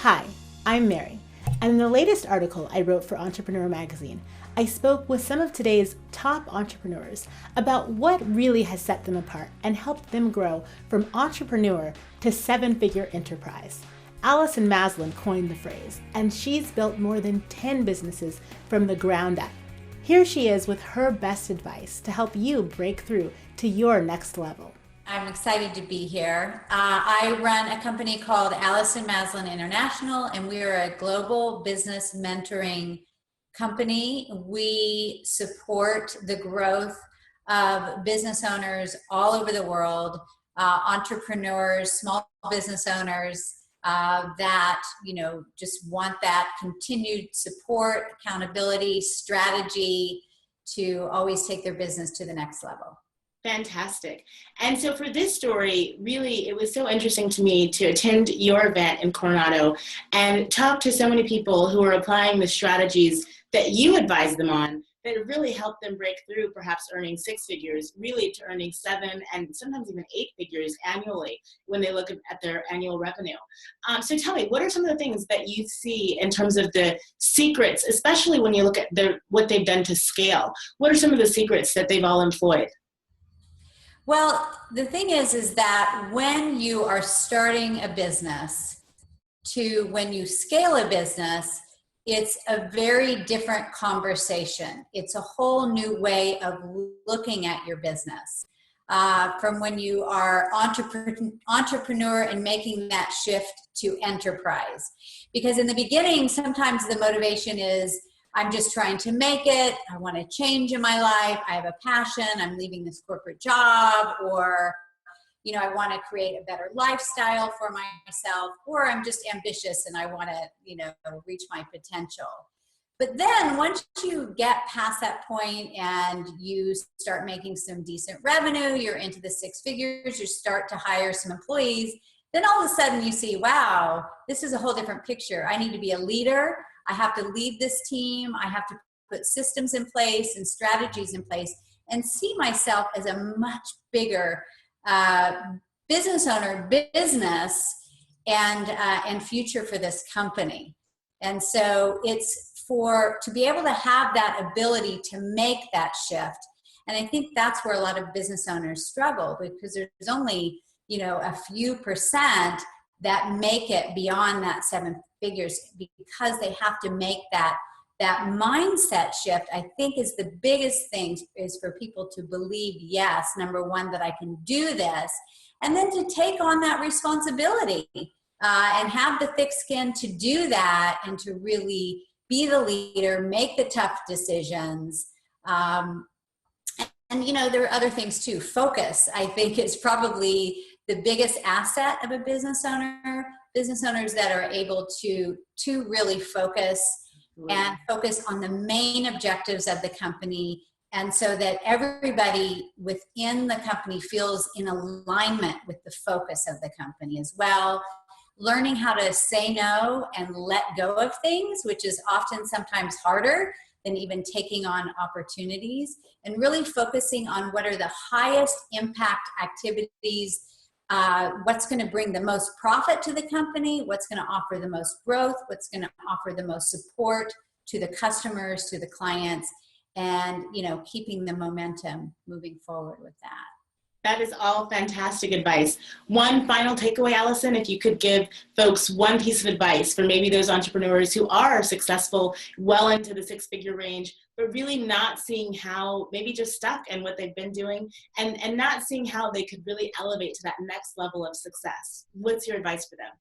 Hi, I'm Mary, and in the latest article I wrote for Entrepreneur Magazine, I spoke with some of today's top entrepreneurs about what really has set them apart and helped them grow from entrepreneur to seven-figure enterprise. Allison Maslan coined the phrase, and she's built more than 10 businesses from the ground up. Here she is with her best advice to help you break through to your next level. I'm excited to be here. I run a company called Allison Maslan International, and we are a global business mentoring company. We support the growth of business owners all over the world, entrepreneurs, small business owners that just want that continued support, accountability, strategy to always take their business to the next level. Fantastic. And so for this story, really, it was so interesting to me to attend your event in Coronado and talk to so many people who are applying the strategies that you advise them on that really help them break through perhaps earning six figures, really to earning seven and sometimes even eight figures annually when they look at their annual revenue. So tell me, what are some of the things that you see in terms of the secrets, especially when you look at what they've done to scale? What are some of the secrets that they've all employed? Well, the thing is that when you are starting a business to when you scale a business, it's a very different conversation. It's a whole new way of looking at your business. From when you are entrepreneur and making that shift to enterprise. Because in the beginning, sometimes the motivation is, I'm just trying to make it. I want to change in my life. I have a passion. I'm leaving this corporate job, or, I want to create a better lifestyle for myself, or I'm just ambitious and I want to, reach my potential. But then once you get past that point and you start making some decent revenue, you're into the six figures, you start to hire some employees, then all of a sudden you see, wow, this is a whole different picture. I need to be a leader. I have to lead this team. I have to put systems in place and strategies in place and see myself as a much bigger business owner, business, and future for this company. And so it's to be able to have that ability to make that shift. And I think that's where a lot of business owners struggle, because there's only, a few percent that make it beyond that seven figures, because they have to make that mindset shift. I think is the biggest thing is for people to believe, yes, number one, that I can do this, and then to take on that responsibility and have the thick skin to do that and to really be the leader, make the tough decisions. And there are other things too. Focus, I think, is probably the biggest asset of a business owner. Business owners that are able to really focus and focus on the main objectives of the company, and so that everybody within the company feels in alignment with the focus of the company as well. Learning how to say no and let go of things, which is often sometimes harder than even taking on opportunities, and really focusing on what are the highest impact activities, what's going to bring the most profit to the company, what's going to offer the most growth, what's going to offer the most support to the customers, to the clients, and keeping the momentum moving forward with that. That is all fantastic advice. One final takeaway, Allison, if you could give folks one piece of advice for maybe those entrepreneurs who are successful well into the six-figure range, but really not seeing how, maybe just stuck in what they've been doing and not seeing how they could really elevate to that next level of success. What's your advice for them?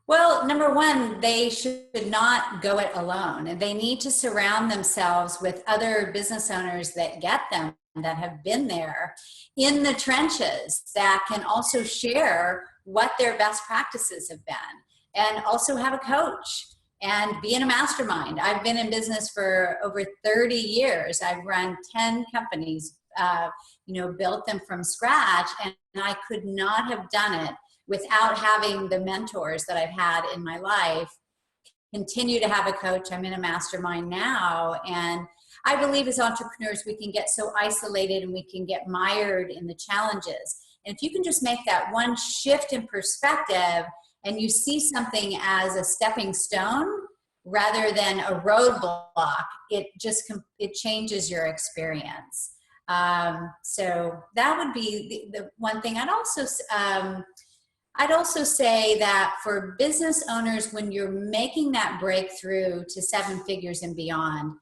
Well, number one, they should not go it alone. And they need to surround themselves with other business owners that get them, that have been there in the trenches, that can also share what their best practices have been, and also have a coach and be in a mastermind. I've been in business for over 30 years. I've run 10 companies, built them from scratch, and I could not have done it without having the mentors that I've had in my life. Continue to have a coach. I'm in a mastermind now, and I believe as entrepreneurs, we can get so isolated and we can get mired in the challenges. And if you can just make that one shift in perspective and you see something as a stepping stone rather than a roadblock, it changes your experience. So that would be the one thing. I'd also say that for business owners, when you're making that breakthrough to 7 figures and beyond,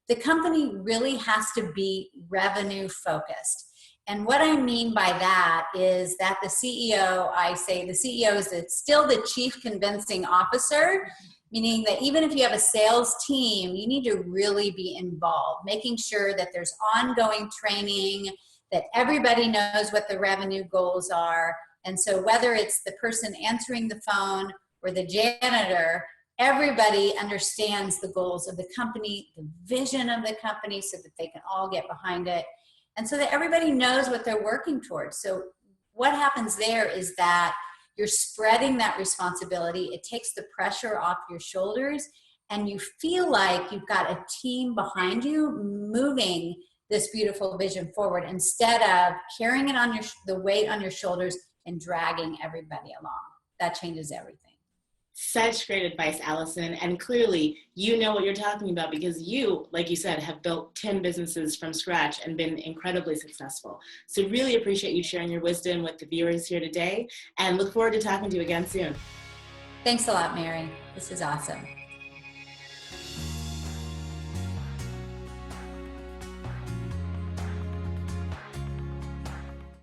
the company really has to be revenue focused. And what I mean by that is that the CEO, I say the CEO is still the chief convincing officer, meaning that even if you have a sales team, you need to really be involved, making sure that there's ongoing training, that everybody knows what the revenue goals are. And so whether it's the person answering the phone or the janitor, everybody understands the goals of the company, the vision of the company, so that they can all get behind it. And so that everybody knows what they're working towards. So what happens there is that you're spreading that responsibility. It takes the pressure off your shoulders, and you feel like you've got a team behind you moving this beautiful vision forward instead of carrying it on the weight on your shoulders and dragging everybody along. That changes everything. Such great advice, Allison. And clearly, you know what you're talking about because you, like you said, have built 10 businesses from scratch and been incredibly successful. So really appreciate you sharing your wisdom with the viewers here today, and look forward to talking to you again soon. Thanks a lot, Mary. This is awesome.